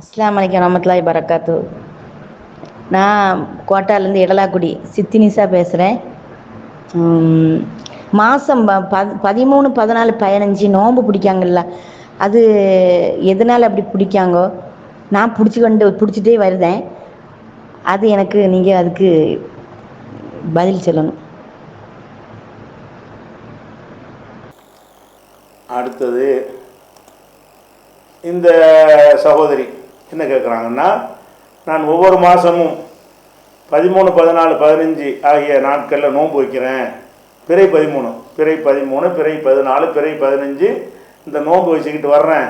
அஸ்ஸலாமு அலைக்கும் வரமத்துல்லாஹி வரகாத்து. நான் கோட்டாலேருந்து இடலாக்குடி சித்தினிசா பேசுகிறேன். மாதம் 13, 14, 15 நோன்பு பிடிக்காங்கல்ல, அது எதனால் அப்படி பிடிக்காங்கோ? நான் பிடிச்சிட்டே வருதேன். அது எனக்கு நீங்கள் அதுக்கு பதில் சொல்லணும். அடுத்தது இந்த சகோதரி என்ன கேட்குறாங்கன்னா, நான் ஒவ்வொரு மாதமும் 13, 14, 15 ஆகிய நாட்களில் நோன்பு வைக்கிறேன். பிறை 13, பிறை 14, பிறை 14, பிறை 15 இந்த நோன்பு வச்சுக்கிட்டு வர்றேன்.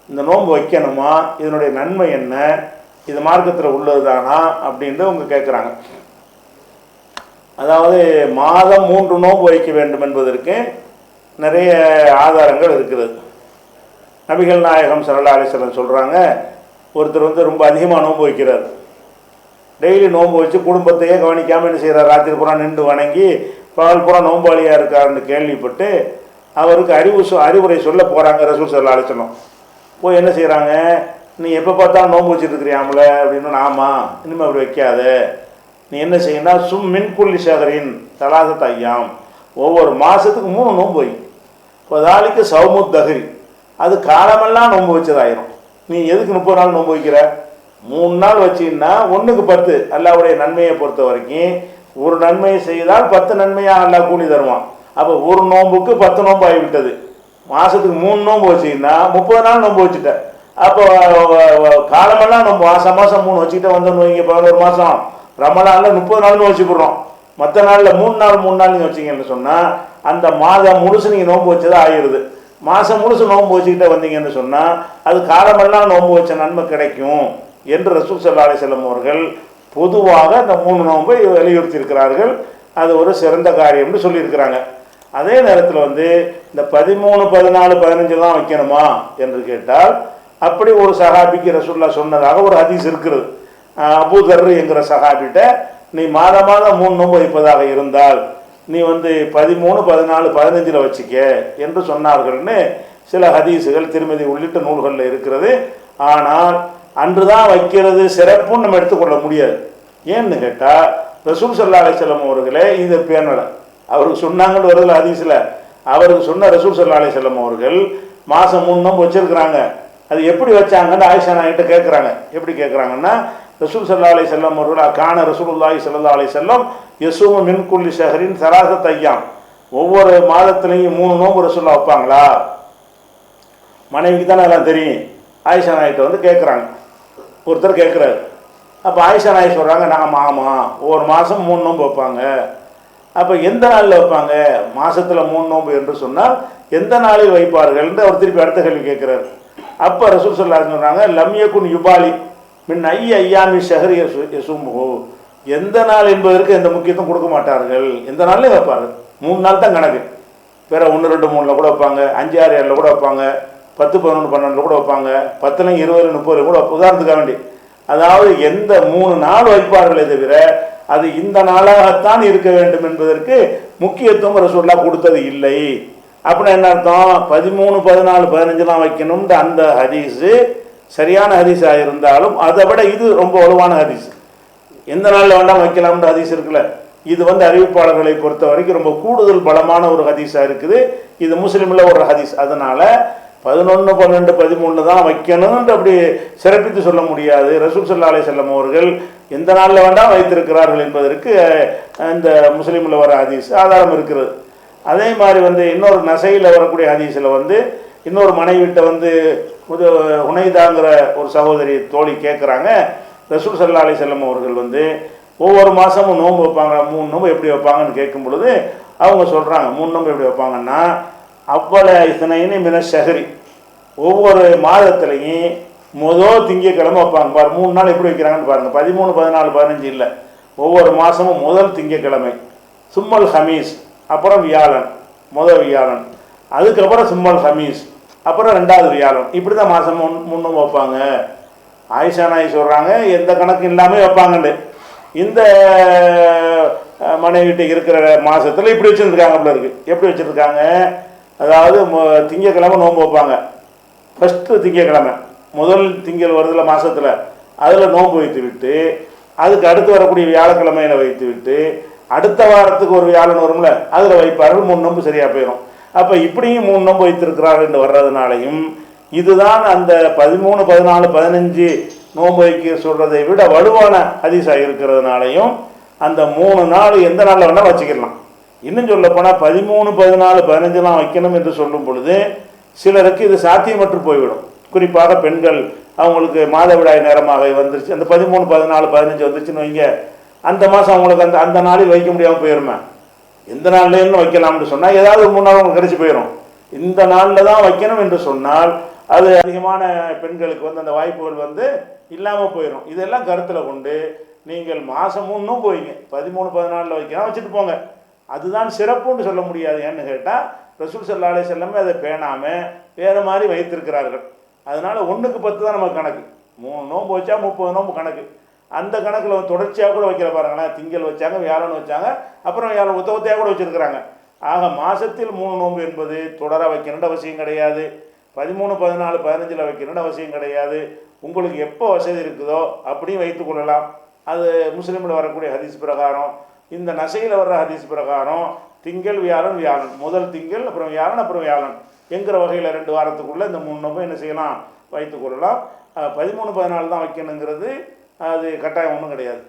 இந்த நோன்பு வைக்கணுமா? இதனுடைய நன்மை என்ன? இது மார்க்கத்தில் உள்ளது தானா அப்படின்ட்டு அவங்க கேட்குறாங்க. அதாவது மாதம் 3 நோன்பு வைக்க வேண்டும் என்பதற்கு நிறைய ஆதாரங்கள் இருக்கிறது. நபிகள் நாயகம் ஸல்லல்லாஹு அலைஹி வஸல்லம் சொல்கிறாங்க, ஒருத்தர் ரொம்ப அதிகமாக நோன்பு வைக்கிறார். டெய்லி நோன்பு வச்சு குடும்பத்தையே கவனிக்காமல் என்ன செய்கிறார்? ராத்திரி பூரா நின்று வணங்கி பகல் பூரா நோன்பாளியாக இருக்காருன்னு கேள்விப்பட்டு அவருக்கு அறிவுரை சொல்ல போகிறாங்க ரசூல் ஸல்லல்லாஹு அலைஹி வஸல்லம். போய் என்ன செய்கிறாங்க, நீ எப்போ பார்த்தாலும் நோன்பு வச்சுட்டு இருக்கிறியாமல அப்படின்னு. ஆமாம், இனிமேல் அப்படி வைக்காத. நீ என்ன செய்யணும்னா மின் குல்லி ஷஹரின் தலாசத் ஐயாம், ஒவ்வொரு மாதத்துக்கு 3 நோன்பு வை. இப்போ தாலிக்கு சௌமுத் தஹரி, அது காலமெல்லாம் நோன்பு வச்சதாயிரும். நீ எதுக்கு 30 நாள் நோன்பு வைக்கிற? 3 நாள் வச்சின்னா 1க்கு 10. அல்லாஹ்வுடைய நன்மையை பொறுத்த வரைக்கும் ஒரு நன்மையை செய்தால் 10 நன்மையாக அல்லாஹ் கூலி தருவான். அப்போ ஒரு நோன்புக்கு 10 நோன்பு ஆகிவிட்டது. மாதத்துக்கு 3 நோன்பு வச்சிங்கன்னா 30 நாள் நோன்பு வச்சுட்ட. அப்போ காலமெல்லாம் நோன்பு மாதம் 3 வச்சுக்கிட்ட வந்தோன்னு வைங்க. 11 மாதம் ரமலானில் 30 நாள்னு வச்சுக்கிறோம். மற்ற நாளில் 3 நாள் நீங்கள் வச்சிங்கன்னு சொன்னால் அந்த மாதம் முழுசு நீங்கள் நோன்பு வச்சதாக ஆகிடுது. மாதம் முழுசு நோன்பு வச்சுக்கிட்டே வந்தீங்கன்னு சொன்னால் அது காலமெல்லாம் நோன்பு வச்ச நன்மை கிடைக்கும் என்று ரசூல் ஸல்லல்லாஹு அலைஹி வஸல்லம் அவர்கள் பொதுவாக அந்த 3 நோன்பை வலியுறுத்தியிருக்கிறார்கள். அது ஒரு சிறந்த காரியம்னு சொல்லியிருக்கிறாங்க. அதே நேரத்தில் இந்த 13, 14, 15 தான் வைக்கணுமா என்று கேட்டால், அப்படி ஒரு சஹாபிக்கு ரசூலுல்லாஹ் சொன்னதாக ஒரு ஹதீஸ் இருக்கிறது. அபூ தர் என்கிற சஹாபிட்ட, நீ மாதம் 3 நோன்பு வைப்பதாக இருந்தால் நீ 13, 14, 15 வச்சுக்க என்று சொன்னார்கள்னு சில ஹதீஸுகள் திருமதி உள்ளிட்ட நூல்களில் இருக்கிறது. ஆனால் அன்று தான் வைக்கிறது சிறப்புன்னு நம்ம எடுத்துக்கொள்ள முடியாது. ஏன்னு கேட்டால் ரசூல் ஸல்லல்லாஹு அலைஹி வஸல்லம் அவர்களே இதை பேணலை. அவருக்கு சொன்னாங்கன்னு வருதுல ஹதீஸில், அவருக்கு சொன்ன ரசூல் ஸல்லல்லாஹு அலைஹி வஸல்லம் அவர்கள் மாதம் 3 நோன்பு வச்சிருக்கிறாங்க. அது எப்படி வச்சாங்கன்னு ஆயிஷா நாய்கிட்ட கேட்குறாங்க. எப்படி கேட்குறாங்கன்னா, ரசூல் ஸல்லல்லாஹு அலைஹி வஸல்லம் அவர்கள் கான ரசூலுல்லாஹி ஸல்லல்லாஹு அலைஹி வஸல்லம் யஸூமு மின் குல்லி ஷஹரின் ஸலாஸத ஐயாம், ஒவ்வொரு மாதத்துலையும் 3 நோன்பு ரசூலுல்லாஹ் வைப்பாங்களா? மனைவிக்கு தானே எல்லாம் தெரியும். ஆயிஷா நாய்கிட்ட கேட்குறாங்க, ஒருத்தர் கேட்குறாரு. அப்போ ஆயிஷா நாய் சொல்கிறாங்க, ஆமாம் ஒவ்வொரு மாதம் 3 நோன்பு வைப்பாங்க. அப்போ எந்த நாளில் வைப்பாங்க? மாதத்தில் 3 நோன்பு என்று சொன்னால் எந்த நாளில் வைப்பார்கள் என்று அவர் திருப்பி அடுத்த கேள்வி கேட்குறாரு. அப்போ ரசூல் ஸல்லல்லாஹு அலைஹி வஸல்லம் சொல்கிறாங்க, லம்யகுன் யுபாலி மின் ஐயாமி ஷஹரி யஸூமுஹு, எந்த நாள் என்பதற்கு எந்த முக்கியத்துவம் கொடுக்க மாட்டார்கள். எந்த நாள்லையும் வைப்பார்கள். 3 நாள் தான் கணக்கு. வேற 1, 2, 3 கூட வைப்பாங்க, 5, 6, 7 கூட வைப்பாங்க, 10, 11, 12 கூட வைப்பாங்க, 10, 20, 30 கூட. உதாரணத்துக்காக வேண்டி, அதாவது எந்த 3 நாள் வைப்பார்களே தவிர அது இந்த நாளாகத்தான் இருக்க வேண்டும் என்பதற்கு முக்கியத்துவம் ரசூலுல்லாஹ் கொடுத்தது இல்லை. அப்படின்னா என்ன அர்த்தம்? 13, 14, 15 வைக்கணும்ன்ற அந்த ஹதீஸு சரியான ஹதீஸாக இருந்தாலும் அதை விட இது ரொம்ப வலுவான ஹதீஸ். எந்த நாளில் வேண்டாம் வைக்கலாம்ன்ற ஹதீஸ் இருக்குல்ல, இது அறிவிப்பாளர்களை பொறுத்த வரைக்கும் ரொம்ப கூடுதல் பலமான ஒரு ஹதீஸாக இருக்குது. இது முஸ்லீமில் ஒரு ஹதீஸ். அதனால 11, 12, 13 தான் வைக்கணும்னு அப்படி சிறப்பித்து சொல்ல முடியாது. ரசூல் ஸல்லல்லாஹு அலைஹி வஸல்லம் அவர்கள் எந்த நாளில் வேண்டாம் வைத்திருக்கிறார்கள் என்பதற்கு இந்த முஸ்லீமில் வர ஹதீஸ் ஆதாரம் இருக்கிறது. அதே மாதிரி இன்னொரு நசையில் வரக்கூடிய ஹதீஸில் இன்னொரு மனைவிட்ட ஹுனைதாங்கிற ஒரு சகோதரி தோழி கேட்குறாங்க, ரசூல் ஸல்லல்லாஹு அலைஹி வஸல்லம் அவர்கள் ஒவ்வொரு மாதமும் நோன்பு வைப்பாங்க, 3 நோன்பு எப்படி வைப்பாங்கன்னு கேட்கும் பொழுது அவங்க சொல்கிறாங்க, 3 நோன்பு எப்படி வைப்பாங்கன்னா, அவ்வள இத்தனைன்னு மின ஷஹரி, ஒவ்வொரு மாதத்துலையும் முதல் திங்கக்கிழமை வைப்பாங்க. பாரு 3 நாள் எப்படி வைக்கிறாங்கன்னு பாருங்கள். 13, 14, 15 இல்லை, ஒவ்வொரு மாதமும் முதல் திங்கக்கிழமை. சும்மல் ஹமீஸ், அப்புறம் வியாழன், முதல் வியாழன், அதுக்கப்புறம் சும்மல் ஹமீஸ், அப்புறம் 2வது வியாழன். இப்படி தான் மாதம் 3 நோன்பு வைப்பாங்க. ஆயிஷா நாய் சொல்கிறாங்க, எந்த கணக்கு இல்லாமல் வைப்பாங்கன்னு. இந்த மனைவிட்ட இருக்கிற மாதத்தில் இப்படி வச்சுருக்காங்க. அப்படி இருக்குது. எப்படி வச்சுருக்காங்க? அதாவது திங்கக்கிழமை நோன்பு வைப்பாங்க. ஃபஸ்ட்டு திங்கக்கிழமை முதல் திங்கள் வருதுல மாதத்தில், அதில் நோன்பு வைத்து விட்டு அதுக்கு அடுத்து வரக்கூடிய வியாழக்கிழமையில் வைத்து விட்டு அடுத்த வாரத்துக்கு ஒரு வியாழன் வரும்ல, அதில் வைப்பார்கள். 3 நோன்பு சரியாக போயிடும். அப்போ இப்படியும் 3 நோன்பு வைத்திருக்கிறார்கள் என்று வர்றதுனாலையும் இதுதான் அந்த 13, 14, 15 நோன்பு வைக்க சொல்கிறதை விட வலுவான ஹதீஸாக இருக்கிறதுனாலையும் அந்த 3 நாள் எந்த நாளில் வேணால் வச்சுக்கலாம். இன்னும் சொல்ல போனால் 13, 14, 15 வைக்கணும் என்று சொல்லும் பொழுது சிலருக்கு இது சாத்தியமற்று போய்விடும். குறிப்பாக பெண்கள், அவங்களுக்கு மாதவிடாய் நேரமாக வந்துருச்சு, அந்த 13, 14, 15 வந்துருச்சுன்னு வைங்க, அந்த மாதம் அவங்களுக்கு அந்த அந்த நாளில் வைக்க முடியாமல் போயிருமே. எந்த நாள்லேருந்து வைக்கலாம்னு சொன்னால் ஏதாவது ஒரு 3 நாள் அவங்களுக்கு கிடச்சி போயிடும். இந்த நாளில் தான் வைக்கணும் என்று சொன்னால் அது அதிகமான பெண்களுக்கு அந்த வாய்ப்புகள் இல்லாமல் போயிடும். இதெல்லாம் கருத்தில் கொண்டு நீங்கள் மாதம் 3 நோன்பு வைங்க, 13, 14 வைக்கலாம், வச்சுட்டு போங்க. அதுதான் சிறப்புன்னு சொல்ல முடியாது. ஏன்னு கேட்டால் ரசூல் ஸல்லல்லாஹு அலைஹி வஸல்லம் அதை பேணாமல் வேறு மாதிரி வைத்திருக்கிறார்கள். அதனால் 1க்கு 10 தான் நமக்கு கணக்கு. 3 நோன்பு வச்சா 30 நோன்பு கணக்கு. அந்த கணக்கில் தொடர்ச்சியாக கூட வைக்கிற பாருங்களேன். திங்கள் வச்சாங்க, வியாழன் வச்சாங்க, அப்புறம் வியாழன் ஒத்தையாக கூட வச்சுருக்கிறாங்க. ஆக மாதத்தில் 3 நோன்பு என்பது தொடர வைக்கணுன்ற அவசியம் கிடையாது. 13, 14, 15 வைக்கணுன்ற அவசியம் கிடையாது. உங்களுக்கு எப்போ வசதி இருக்குதோ அப்படியும் வைத்து கொள்ளலாம். அது முஸ்லீமில் வரக்கூடிய ஹதீஸ் பிரகாரம், இந்த நசையில் வர்ற ஹதீஸ் பிரகாரம் திங்கள், வியாழன், வியாழன், முதல் திங்கள், அப்புறம் வியாழன், அப்புறம் வியாழன் என்கிற வகையில் 2 வாரத்துக்குள்ளே இந்த 3 நோன்பை என்ன செய்யலாம், வைத்து கொள்ளலாம். 13, 14 தான் வைக்கணுங்கிறது அது கட்டாயம் ஒன்றும் கிடையாது.